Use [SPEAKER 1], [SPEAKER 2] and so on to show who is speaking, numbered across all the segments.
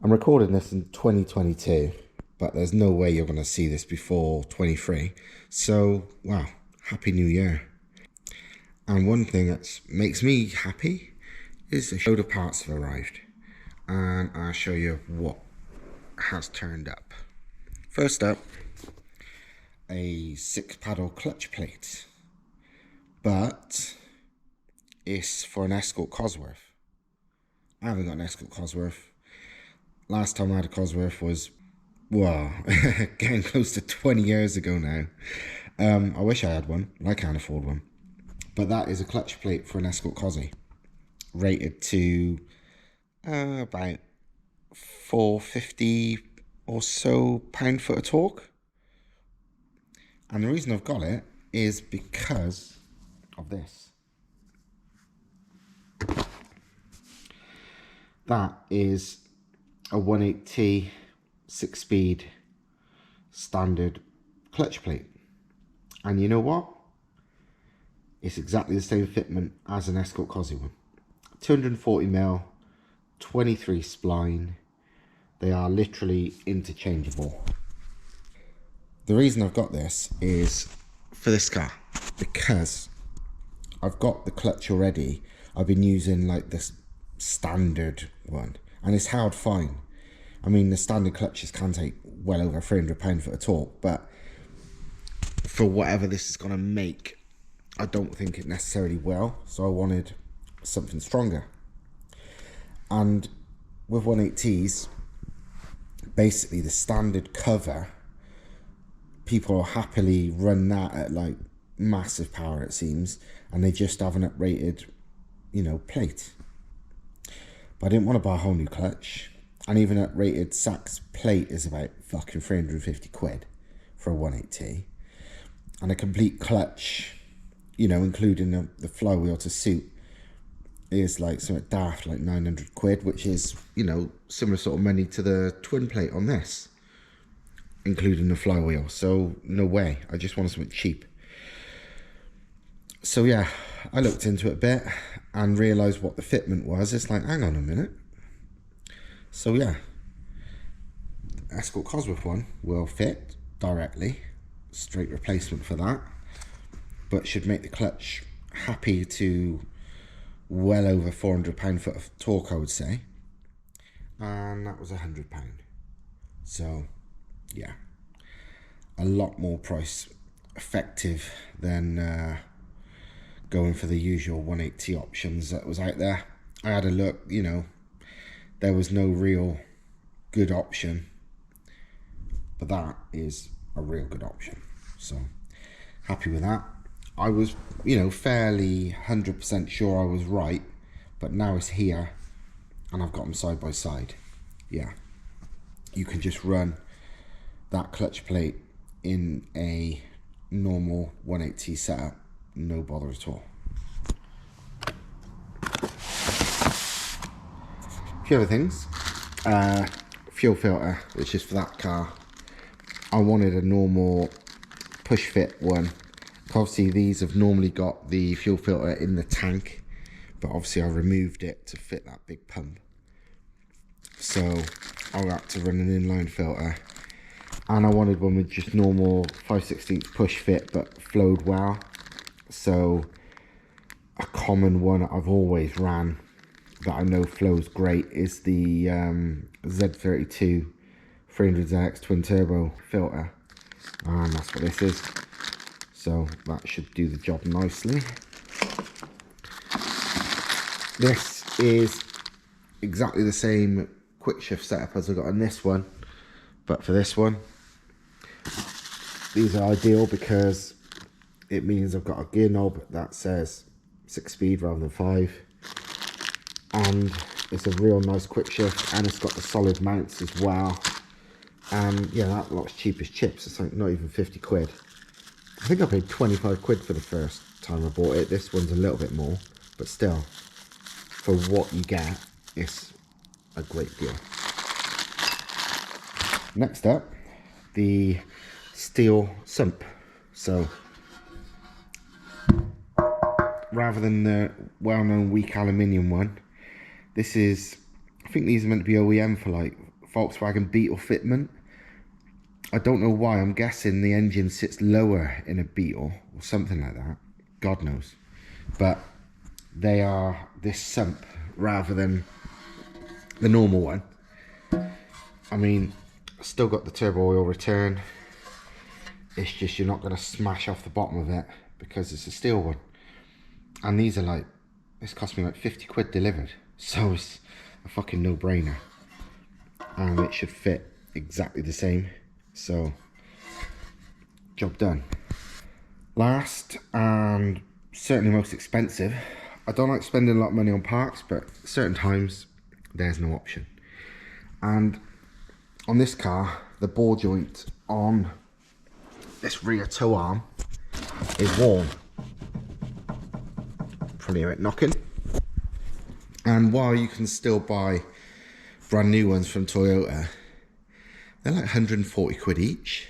[SPEAKER 1] I'm recording this in 2022, but there's no way you're going to see this before 23. So, wow, Happy New Year. And one thing that makes me happy is a load of parts have arrived. And I'll show you what has turned up. First up, a 6-paddle clutch plate. But it's for an Escort Cosworth. I haven't got an Escort Cosworth. Last time I had a Cosworth was, well, getting close to 20 years ago now. I wish I had one, but I can't afford one. But that is a clutch plate for an Escort Cosy, rated to about 450 or so pound-foot of torque. And the reason I've got it is because of this. That is a 180T 6-speed standard clutch plate. And you know what? It's exactly the same fitment as an Escort Cosy one. 240mm, 23 spline. They are literally interchangeable. The reason I've got this is for this car, because I've got the clutch already. I've been using like this standard one, and it's held fine. I mean, the standard clutches can take well over 300 pound-foot of torque, but for whatever this is going to make, I don't think it necessarily will. So I wanted something stronger. And with 180s, basically the standard cover, people will happily run that at like massive power, it seems, and they just have an uprated, you know, plate. But I didn't want to buy a whole new clutch, and even uprated Sachs plate is about fucking 350 quid for a 180, and a complete clutch, you know, including the flywheel to suit, is like something daft, like 900 quid, which is, you know, similar sort of money to the twin plate on this, including the flywheel. So no way, I just wanted something cheap. So yeah, I looked into it a bit and realised what the fitment was. It's like, hang on a minute. So yeah, the Escort Cosworth one will fit directly, straight replacement for that, but should make the clutch happy to well over 400 pound-foot of torque, I would say. And that was £100. So yeah, a lot more price effective than going for the usual 180 options that was out there. I had a look, you know, there was no real good option, but that is a real good option. So happy with that. I was, you know, fairly 100% sure I was right, but now it's here and I've got them side by side. Yeah, you can just run that clutch plate in a normal 180 setup, no bother at all. A few other things. Fuel filter, which is for that car. I wanted a normal push fit one. Obviously these have normally got the fuel filter in the tank, but obviously I removed it to fit that big pump. So I had to run an inline filter, and I wanted one with just normal 5/16 push fit but flowed well. So a common one I've always ran that I know flows great is the Z32 300ZX twin turbo filter, and that's what this is. So that should do the job nicely. This is exactly the same quick shift setup as I got on this one, but for this one, these are ideal because it means I've got a gear knob that says 6-speed rather than 5, and it's a real nice quick shift, and it's got the solid mounts as well. And yeah, that lot's cheap as chips. It's like not even 50 quid. I think I paid 25 quid for the first time I bought it. This one's a little bit more, but still, for what you get, it's a great deal. Next up, the steel sump. So rather than the well-known weak aluminium one, this is, I think these are meant to be OEM for like Volkswagen Beetle fitment. I don't know why. I'm guessing the engine sits lower in a Beetle or something like that. God knows. But they are this Sump rather than the normal one. I mean, still got the turbo oil return. It's just you're not going to smash off the bottom of it because it's a steel one. And these are like, this cost me like 50 quid delivered. So it's a fucking no-brainer. And it should fit exactly the same. So, job done. Last and certainly most expensive. I don't like spending a lot of money on parts, but certain times there's no option. And on this car, the ball joint on this rear tow arm is worn. Probably hear it knocking. And while you can still buy brand new ones from Toyota, they're like 140 quid each.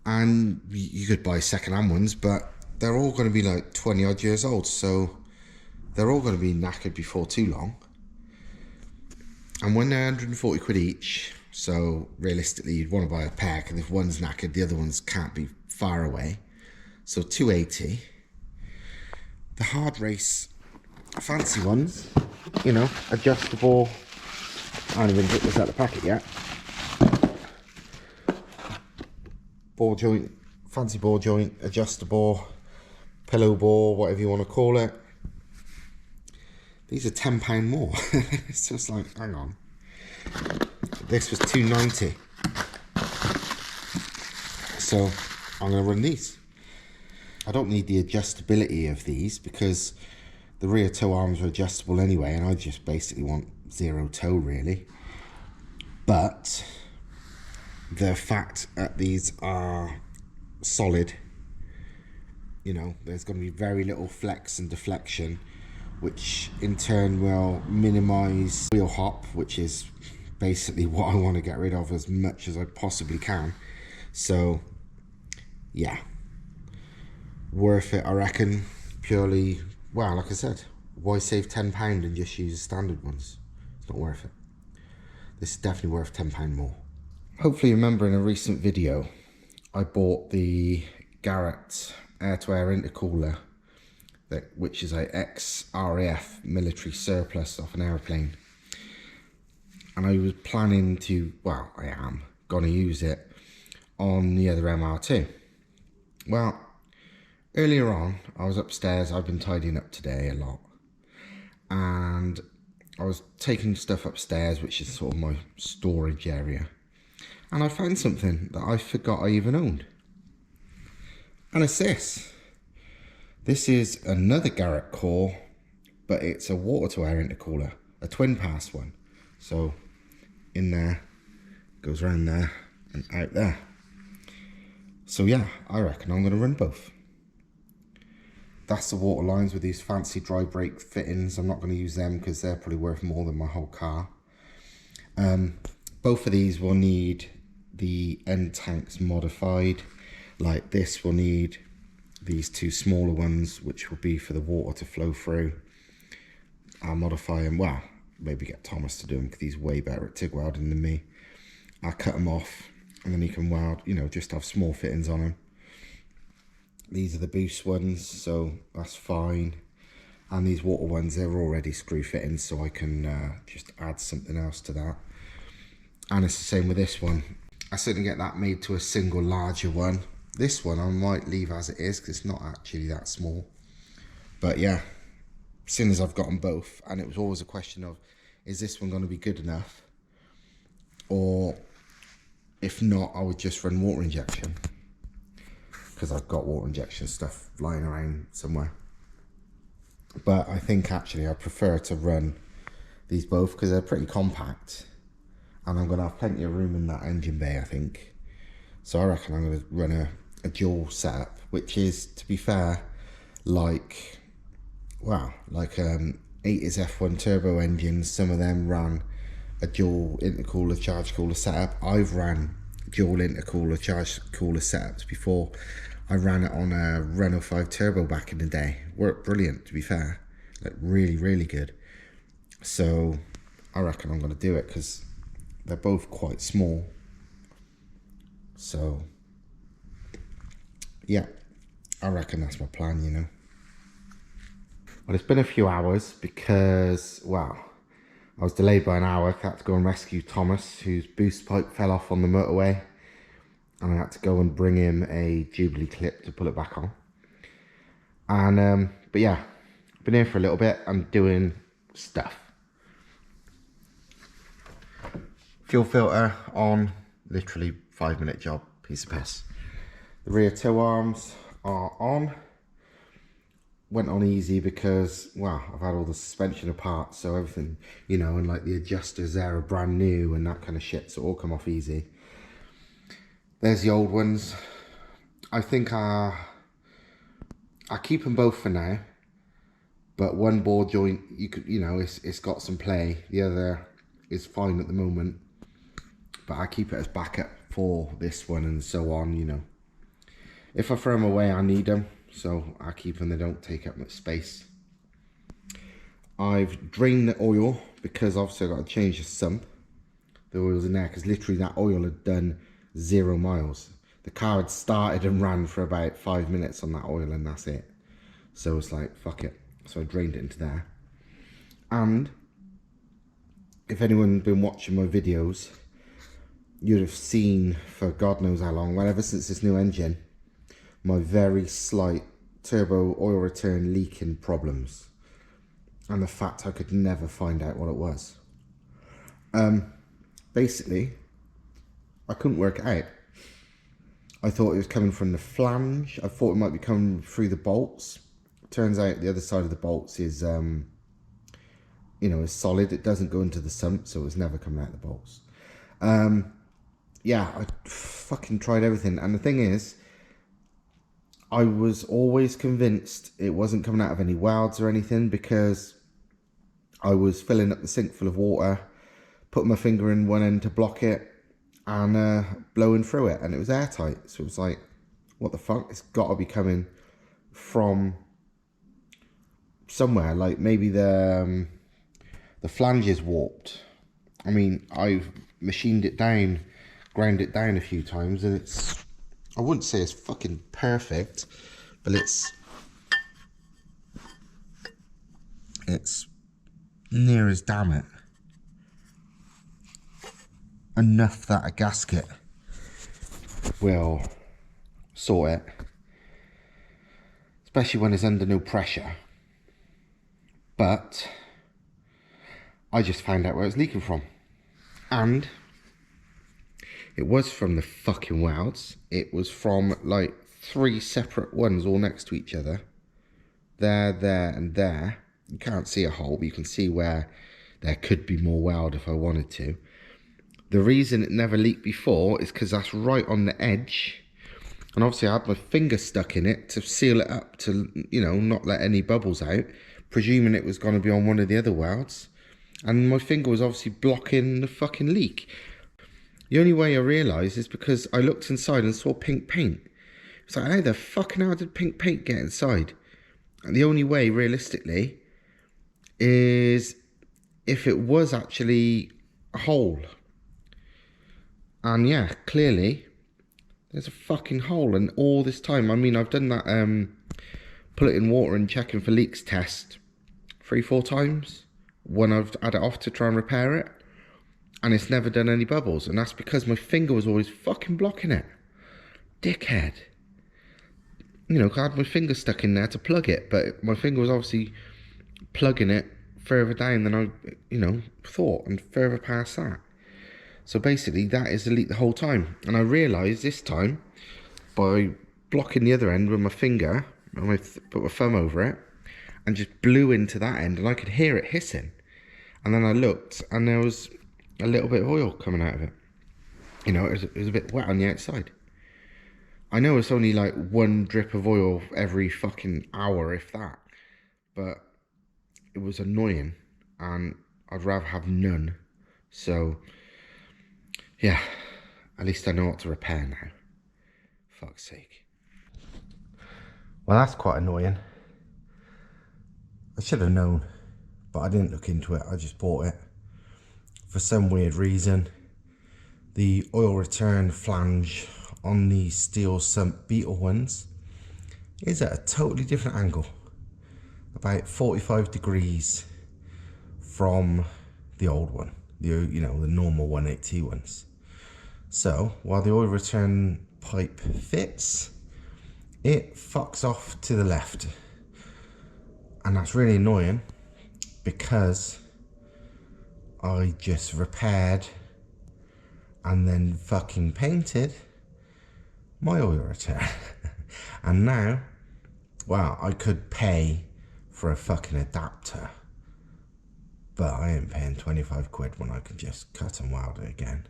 [SPEAKER 1] And you could buy second-hand ones, but they're all going to be like 20 odd years old, so they're all going to be knackered before too long. And when they're 140 quid each, so realistically you'd want to buy a pack, and if one's knackered, the other ones can't be far away. So 280. The hard race fancy ones, you know, adjustable. I haven't even put this out of the packet yet. Ball joint, fancy ball joint, adjustable, pillow ball, whatever you want to call it. These are £10 more. It's just like, hang on. This was £2.90. So I'm going to run these. I don't need the adjustability of these because the rear tow arms are adjustable anyway, and I just basically want zero tow really. But the fact that these are solid, you know, there's going to be very little flex and deflection, which in turn will minimize wheel hop, which is basically what I want to get rid of as much as I possibly can. So yeah, worth it, I reckon. Purely, well, like I said, why save £10 and just use standard ones? It's not worth it. This is definitely worth £10 more. Hopefully you remember in a recent video I bought the Garrett air-to-air intercooler, which is a ex-RAF military surplus off an aeroplane. And I was planning to, well, I am going to use it on the other MR2. Well, earlier on, I was upstairs. I've been tidying up today a lot. And I was taking stuff upstairs, which is sort of my storage area. And I found something that I forgot I even owned. And it's this. This is another Garrett core, but it's a water-to-air intercooler, a twin-pass one. So in there, goes around there and out there. So yeah, I reckon I'm going to run both. That's the water lines with these fancy dry brake fittings. I'm not going to use them because they're probably worth more than my whole car. Both of these will need the end tanks modified. Like this will need these two smaller ones, which will be for the water to flow through. I'll modify them. Well, maybe get Thomas to do them because he's way better at TIG welding than me. I'll cut them off and then he can weld, you know, just have small fittings on them. These are the boost ones, so that's fine. And these water ones, they're already screw fittings, so I can just add something else to that. And it's the same with this one. I certainly get that made to a single larger one. This one I might leave as it is because it's not actually that small. But yeah, as soon as I've got them both, and it was always a question of, is this one going to be good enough? Or if not, I would just run water injection, because I've got water injection stuff lying around somewhere. But I think actually I prefer to run these both because they're pretty compact. And I'm going to have plenty of room in that engine bay, I think. So I reckon I'm going to run a dual setup, which is, to be fair, like, well, like 80's F1 turbo engines. Some of them run a dual intercooler, charge cooler setup. I've ran dual intercooler, charge cooler setups before. I ran it on a Renault 5 Turbo back in the day. Worked brilliant, to be fair. Like, really, really good. So I reckon I'm going to do it because they're both quite small. So yeah, I reckon that's my plan, you know. Well, it's been a few hours because, well, I was delayed by an hour. I had to go and rescue Thomas, whose boost pipe fell off on the motorway, and I had to go and bring him a Jubilee clip to pull it back on. And but yeah, been here for a little bit. I'm doing stuff. Fuel filter on, literally 5-minute job, piece of piss. The rear tow arms are on. Went on easy because, well, I've had all the suspension apart, so everything, you know, and like the adjusters there are brand new and that kind of shit, so it all come off easy. There's the old ones. I think I keep them both for now, but one ball joint, you know, it's got some play. The other is fine at the moment, but I keep it as backup for this one and so on, you know. If I throw them away, I need them. So I keep them, they don't take up much space. I've drained the oil because obviously I've got to change the sump. The oil's in there because literally that oil had done 0 miles. The car had started and ran for about 5 minutes on that oil and that's it. So it's like, fuck it. So I drained it into there. And if anyone's been watching my videos, you'd have seen for God knows how long, well, ever since this new engine, my very slight turbo oil return leaking problems, and the fact I could never find out what it was. Basically, I couldn't work it out. I thought it was coming from the flange. I thought it might be coming through the bolts. Turns out the other side of the bolts is, you know, is solid. It doesn't go into the sump, so it's never coming out the bolts. Yeah, I fucking tried everything, and the thing is, I was always convinced it wasn't coming out of any welds or anything because I was filling up the sink full of water, putting my finger in one end to block it and blowing through it, and it was airtight. So it was like, what the fuck? It's got to be coming from somewhere. Like maybe the flange is warped. I mean, I've machined it down, ground it down a few times, and it's, I wouldn't say it's fucking perfect, but it's near as damn it enough that a gasket will sort it, especially when it's under no pressure. But I just found out where it's leaking from, and it was from the fucking welds. It was from like 3 separate ones all next to each other. There, and there. You can't see a hole, but you can see where there could be more weld if I wanted to. The reason it never leaked before is because that's right on the edge. And obviously I had my finger stuck in it to seal it up to, you know, not let any bubbles out, presuming it was going to be on one of the other welds. And my finger was obviously blocking the fucking leak. The only way I realised is because I looked inside and saw pink paint. It's like, how the fucking hell did pink paint get inside? And the only way, realistically, is if it was actually a hole. And yeah, clearly, there's a fucking hole. And all this time, I mean, I've done that pull it in water and checking for leaks test 3-4 times when I've had it off to try and repair it. And it's never done any bubbles. And that's because my finger was always fucking blocking it. Dickhead. You know, I had my finger stuck in there to plug it. But my finger was obviously plugging it further down than I, you know, thought. And further past that. So basically, that is the leak the whole time. And I realised this time, by blocking the other end with my finger, and I put my thumb over it, and just blew into that end. And I could hear it hissing. And then I looked, and there was a little bit of oil coming out of it. You know, it was a bit wet on the outside. I know it's only like 1 drip of oil every fucking hour, if that. But it was annoying, and I'd rather have none. So, yeah, at least I know what to repair now. Fuck's sake. Well, that's quite annoying. I should have known, but I didn't look into it. I just bought it. For some weird reason, the oil return flange on the steel Sump Beetle ones is at a totally different angle, about 45 degrees from the old one, the normal 180 ones. So while the oil return pipe fits, it fucks off to the left, and that's really annoying because I just repaired and then fucking painted my oil return. And now, well, I could pay for a fucking adapter, but I ain't paying 25 quid when I can just cut and weld it again.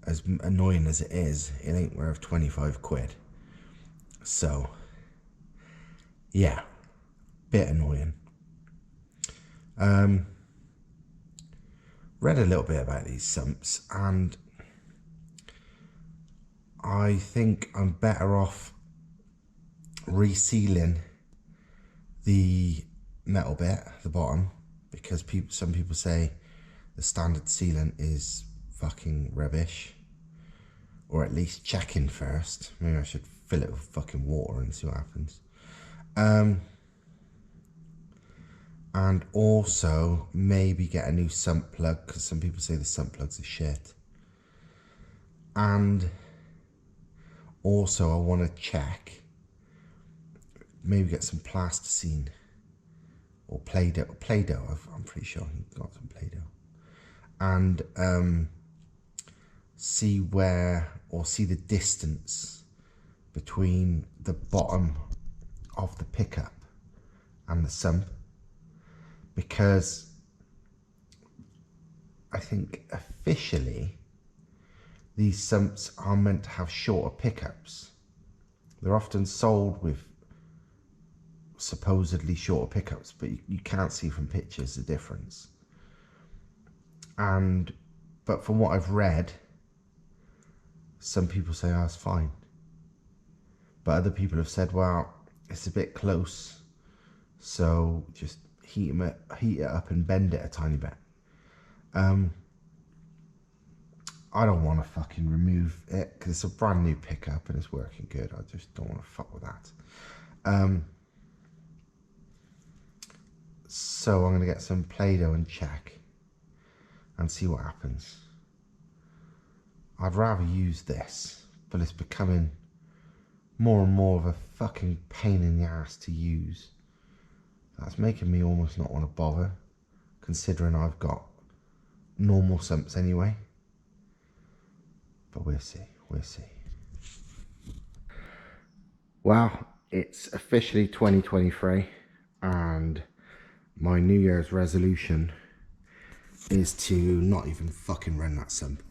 [SPEAKER 1] As annoying as it is, it ain't worth 25 quid. So, yeah, bit annoying. Read a little bit about these sumps, and I think I'm better off resealing the metal bit, the bottom, because some people say the standard sealant is fucking rubbish, or at least checking first. Maybe I should fill it with fucking water and see what happens. And also maybe get a new sump plug, because some people say the sump plugs are shit. And also I want to check, maybe get some plasticine or Play-Doh. I'm pretty sure I got some Play-Doh. And see the distance between the bottom of the pickup and the sump, because I think officially these sumps are meant to have shorter pickups. They're often sold with supposedly shorter pickups, but you can't see from pictures the difference. But from what I've read, some people say, oh, it's fine. But other people have said, well, it's a bit close, so just heat it up and bend it a tiny bit. I don't want to fucking remove it because it's a brand new pickup and it's working good. I just don't want to fuck with that. So I'm going to get some Play-Doh and check and see what happens. I'd rather use this, but it's becoming more and more of a fucking pain in the ass to use. That's making me almost not want to bother, considering I've got normal sumps anyway. But we'll see. Well, it's officially 2023, and my New Year's resolution is to not even fucking run that sump.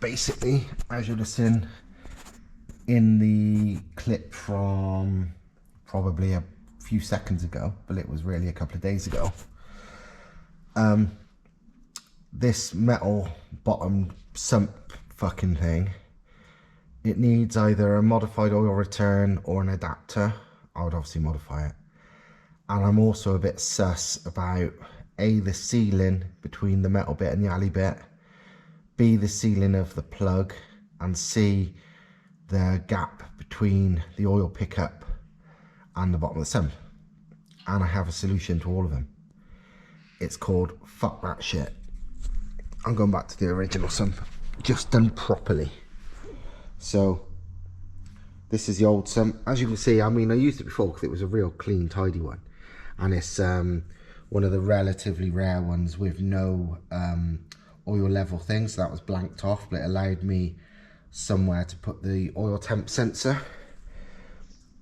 [SPEAKER 1] Basically, as you'll have seen in the clip from probably a few seconds ago, but it was really a couple of days ago, this metal bottom sump fucking thing, it needs either a modified oil return or an adapter. I would obviously modify it. And I'm also a bit sus about A, the sealing between the metal bit and the alley bit, B, the sealing of the plug, and C, the gap between the oil pickup and the bottom of the sump. And I have a solution to all of them. It's called fuck that shit. I'm going back to the original sump, just done properly. So this is the old sump. As you can see, I mean, I used it before because it was a real clean, tidy one, and it's one of the relatively rare ones with no oil level thing, so that was blanked off, but it allowed me somewhere to put the oil temp sensor.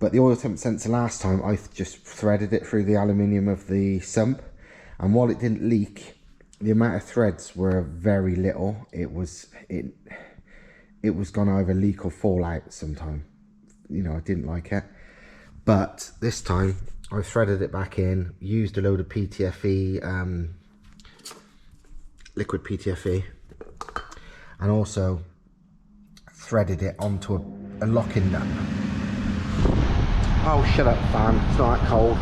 [SPEAKER 1] But the oil temp sensor last time, I just threaded it through the aluminium of the sump, and while it didn't leak, the amount of threads were very little. It was gonna either leak or fall out sometime. You know, I didn't like it. But this time I threaded it back in, used a load of PTFE, liquid PTFE, and also threaded it onto a locking nut. Oh, shut up, fan, it's not that cold.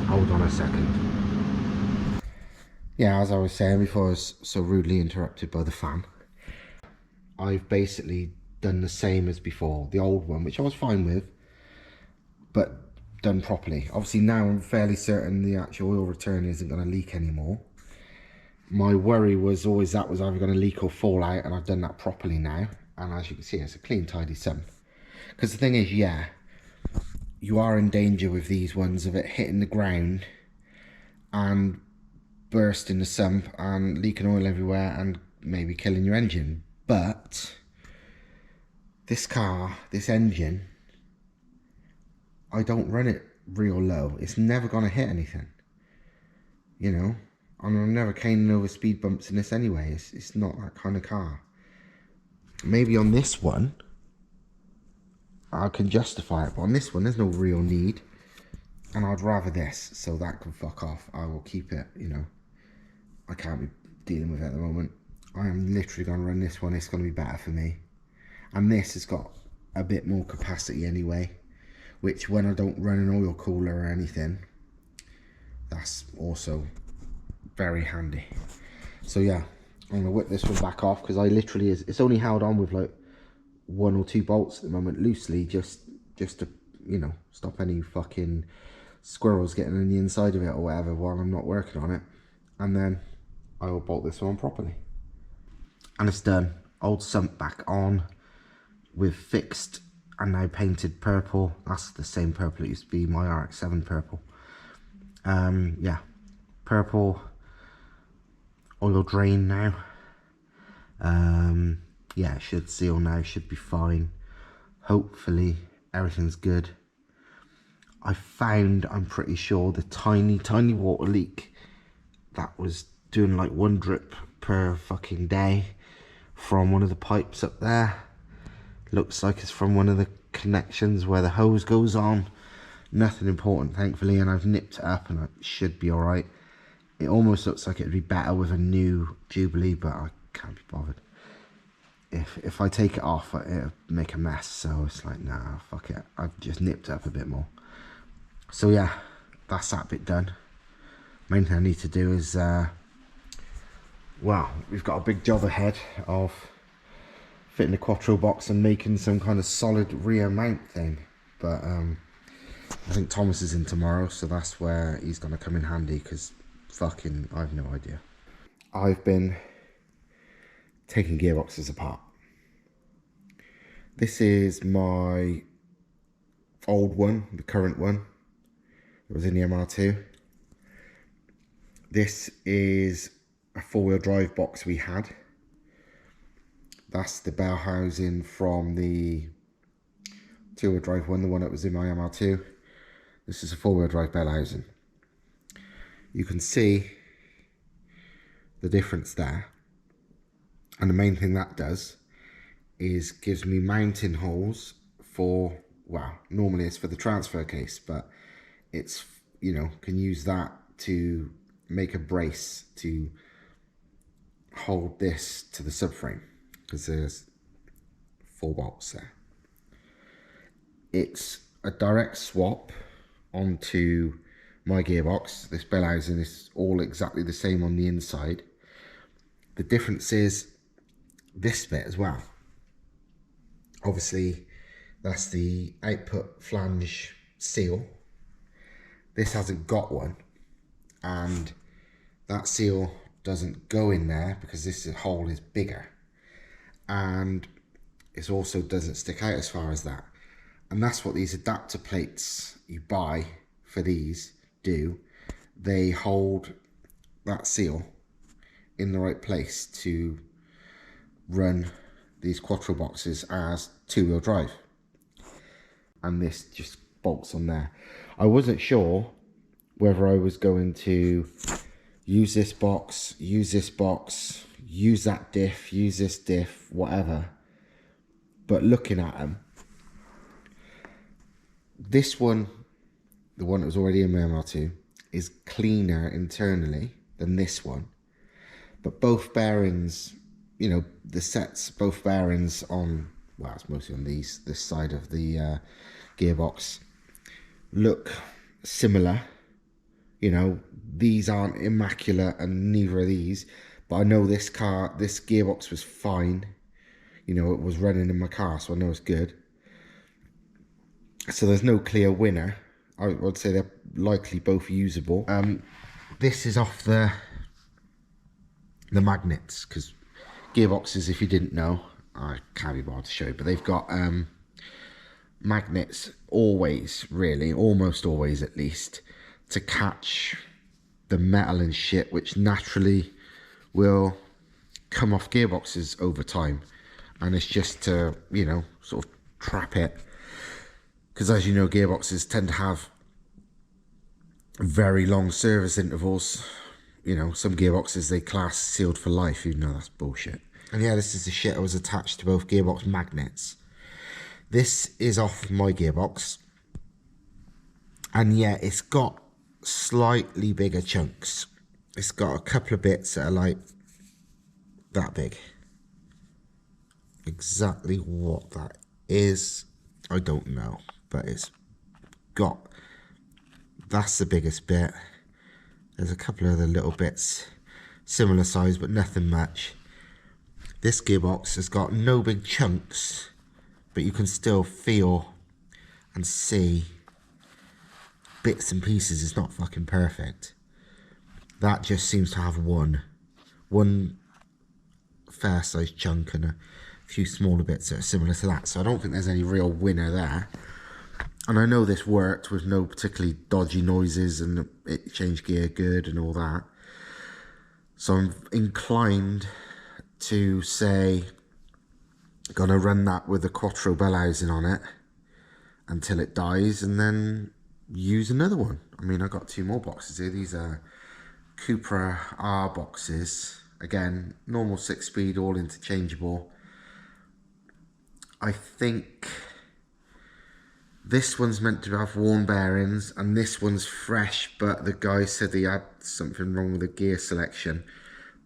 [SPEAKER 1] Hold on a second. Yeah, as I was saying before I was so rudely interrupted by the fan, I've basically done the same as before, the old one, which I was fine with, but done properly. Obviously now I'm fairly certain the actual oil return isn't going to leak anymore. My worry was always that was either going to leak or fall out, and I've done that properly now. And as you can see, it's a clean, tidy sump. Because the thing is, yeah, you are in danger with these ones of it hitting the ground and bursting the sump and leaking oil everywhere and maybe killing your engine. But this car, this engine, I don't run it real low. It's never going to hit anything, you know. And I'm never caning over speed bumps in this anyway. It's not that kind of car. Maybe on this one I can justify it, but on this one there's no real need, and I'd rather this, so that can fuck off. I will keep it, you know. I can't be dealing with it at the moment. I am literally going to run this one. It's going to be better for me, and this has got a bit more capacity anyway, which when I don't run an oil cooler or anything, that's also very handy. So yeah, I'm going to whip this one back off, because I literally it's only held on with like 1 or 2 bolts at the moment, loosely, just to, you know, stop any fucking squirrels getting in the inside of it or whatever while I'm not working on it. And then I will bolt this one properly, and it's done. Old sump back on with fixed and now painted purple. That's the same purple it used to be, my RX-7 purple. Yeah, purple oil drain now. Yeah, it should seal now, should be fine. Hopefully everything's good. I'm pretty sure the tiny water leak that was doing like 1 drip per fucking day from one of the pipes up there, looks like it's from one of the connections where the hose goes on. Nothing important, thankfully, and I've nipped it up and it should be alright. It almost looks like it'd be better with a new Jubilee, but I can't be bothered. If I take it off, it'll make a mess, so it's like, nah, fuck it. I've just nipped it up a bit more. So yeah, that's that bit done. Main thing I need to do is, well, we've got a big job ahead of fitting the Quattro box and making some kind of solid rear mount thing. But I think Thomas is in tomorrow, so that's where he's going to come in handy, because fucking, I have no idea. I've been taking gearboxes apart. This is my old one, the current one. It was in the MR2. This is a 4-wheel drive box we had. That's the bell housing from the 2-wheel drive one, the one that was in my MR2. This is a 4-wheel drive bell housing. You can see the difference there. And the main thing that does is gives me mounting holes for, well, normally it's for the transfer case, but it's, you know, can use that to make a brace to hold this to the subframe, because there's 4 bolts there. It's a direct swap onto my gearbox. This bell housing is all exactly the same on the inside. The difference is this bit as well. Obviously that's the output flange seal. This hasn't got one, and that seal doesn't go in there because this hole is bigger, and it also doesn't stick out as far as that. And that's what these adapter plates you buy for these do. They hold that seal in the right place to run these Quattro boxes as 2-wheel drive, and this just bolts on there. I wasn't sure whether I was going to use this box, use that diff, use this diff, whatever. But looking at them, this one, the one that was already in my MR2, is cleaner internally than this one. But both bearings, you know, the sets, both bearings on, well, it's mostly on this side of the gearbox, look similar. You know, these aren't immaculate and neither are these, but I know this gearbox was fine. You know, it was running in my car, so I know it's good. So there's no clear winner. I would say they're likely both usable. This is off the magnets, because gearboxes, if you didn't know, I can't be bothered to show you, but they've got magnets always, really, almost always at least, to catch the metal and shit which naturally will come off gearboxes over time, and it's just to, you know, sort of trap it, because as you know, gearboxes tend to have very long service intervals. You know, some gearboxes they class sealed for life, even though that's bullshit. And yeah, this is the shit I was attached to both gearbox magnets. This is off my gearbox, and yeah, it's got slightly bigger chunks. It's got a couple of bits that are like that big. Exactly what that is, I don't know, but it's got, that's the biggest bit. There's a couple of other little bits similar size, but nothing much. This gearbox has got no big chunks, but you can still feel and see bits and pieces. It's not fucking perfect. That just seems to have one fair sized chunk and a few smaller bits that are similar to that. So I don't think there's any real winner there. And I know this worked with no particularly dodgy noises, and it changed gear good and all that. So I'm inclined to say, gonna run that with a Quattro bell housing on it until it dies, and then use another one. I mean, I got two more boxes here. These are Cupra R boxes. Again, normal 6-speed, all interchangeable. I think this one's meant to have worn bearings, and this one's fresh, but the guy said he had something wrong with the gear selection.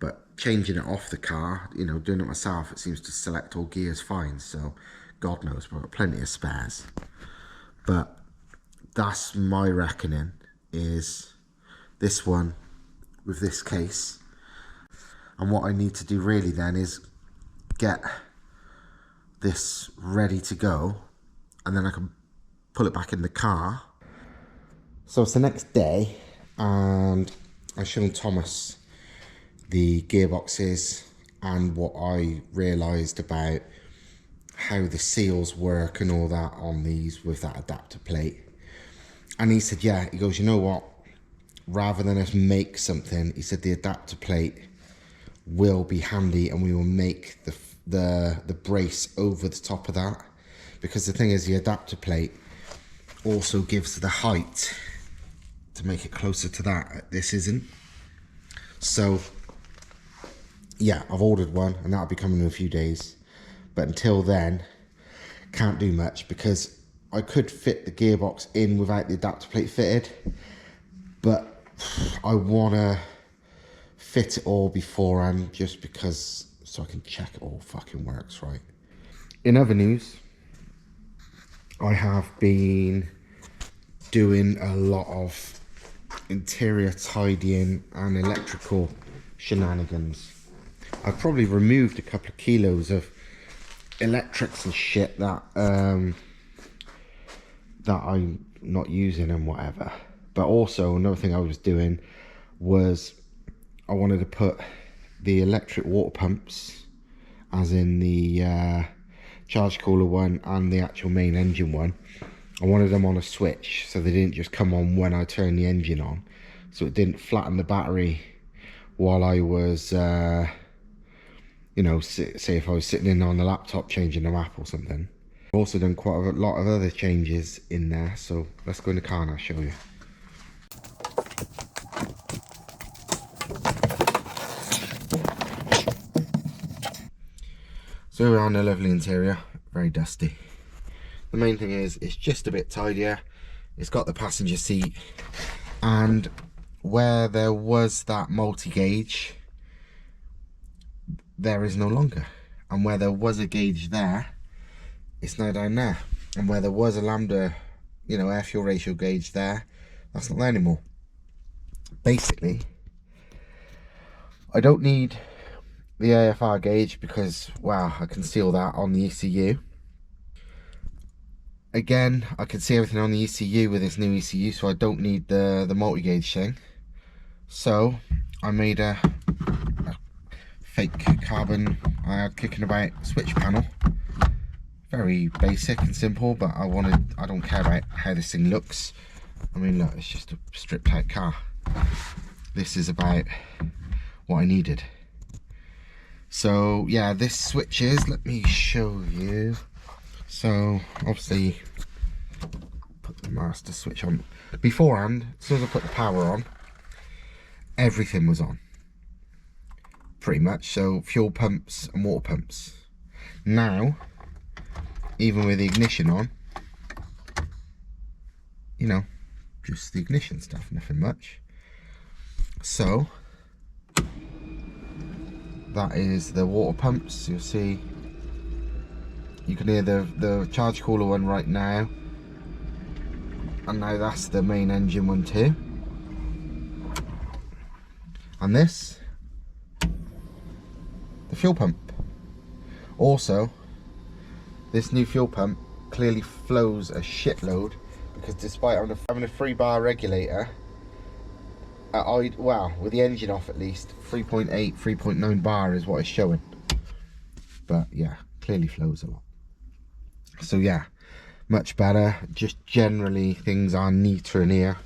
[SPEAKER 1] But changing it off the car, you know, doing it myself, it seems to select all gears fine. So God knows, but I've got plenty of spares. But that's my reckoning, is this one with this case. And what I need to do really then is get this ready to go, and then I can pull it back in the car. So it's the next day, and I've shown Thomas the gearboxes and what I realised about how the seals work and all that on these with that adapter plate. And he said, yeah, he goes, you know what, rather than us make something, he said the adapter plate will be handy, and we will make the brace over the top of that, because the thing is, the adapter plate also gives the height to make it closer to that. This isn't. So yeah, I've ordered one, and that'll be coming in a few days. But until then, can't do much, because I could fit the gearbox in without the adapter plate fitted, but I want to fit it all beforehand, just because, so I can check it all fucking works right. In other news, I have been doing a lot of interior tidying and electrical shenanigans. I've probably removed a couple of kilos of electrics and shit that that I'm not using and whatever. But also another thing I was doing was I wanted to put the electric water pumps, as in the charge cooler one and the actual main engine one, I wanted them on a switch, so they didn't just come on when I turn the engine on, so it didn't flatten the battery while I was you know, say if I was sitting in on the laptop changing the map or something. I've also done quite a lot of other changes in there, so let's go in the car and I'll show you. So we're on the lovely interior, very dusty. The main thing is, it's just a bit tidier. It's got the passenger seat, and where there was that multi-gauge, there is no longer. And where there was a gauge there, it's now down there. And where there was a lambda, you know, air fuel ratio gauge there, that's not there anymore. basically, I don't need the AFR gauge because, wow, I can see all that on the ECU. Again, I can see everything on the ECU with this new ECU, so I don't need the multi-gauge thing. So I made a fake carbon kicking about switch panel. Very basic and simple, but I don't care about how this thing looks. I mean, look, it's just a stripped out car. This is about what I needed. So yeah, this switches, let me show you. So obviously put the master switch on. Beforehand, as soon as I put the power on, everything was on. Pretty much, so fuel pumps and water pumps. Now, even with the ignition on, you know, just the ignition stuff, nothing much. So that is the water pumps. You'll see, you can hear the charge cooler one right now, and now that's the main engine one too. And this, the fuel pump. Also, this new fuel pump clearly flows a shitload, because despite having a 3-bar regulator, well, with the engine off at least, 3.8, 3.9 bar is what it's showing. But yeah, clearly flows a lot. So yeah, much better. Just generally things are neater in here.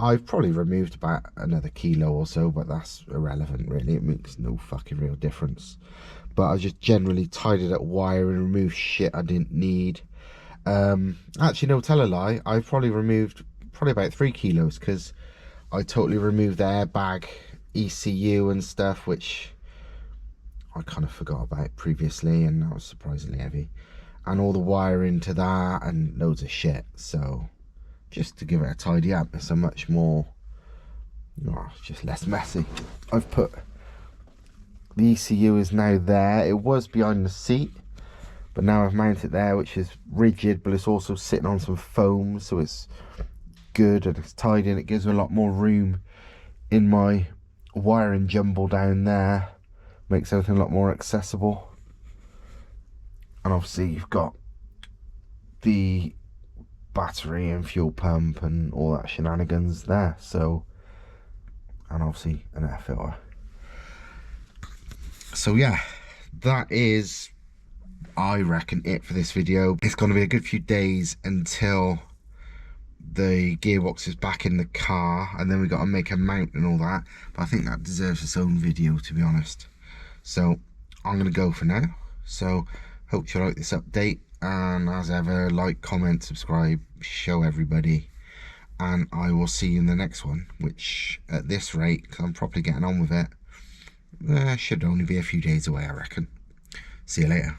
[SPEAKER 1] I've probably removed about another kilo or so, but that's irrelevant really. It makes no fucking real difference. But I just generally tidied up wire and removed shit I didn't need. Actually, no, tell a lie. I've probably removed about 3 kilos, because I totally removed the airbag, ECU and stuff, which I kind of forgot about previously, and that was surprisingly heavy. And all the wiring to that and loads of shit. So just to give it a tidy up, it's a much more, it's just less messy. I've put, the ECU is now there. It was behind the seat, but now I've mounted it there, which is rigid, but it's also sitting on some foam, so it's good and it's tidy, and it gives me a lot more room in my wiring jumble down there. Makes everything a lot more accessible. And obviously you've got the battery and fuel pump and all that shenanigans there. So, and obviously an air filter. So yeah, that is, I reckon, it for this video. It's going to be a good few days until the gearbox is back in the car, and then we got to make a mount and all that. But I think that deserves its own video, to be honest. So I'm going to go for now. So hope you like this update, and as ever, like, comment, subscribe, show everybody, and I will see you in the next one, which at this rate, because I'm probably getting on with it, should only be a few days away, I reckon. See you later.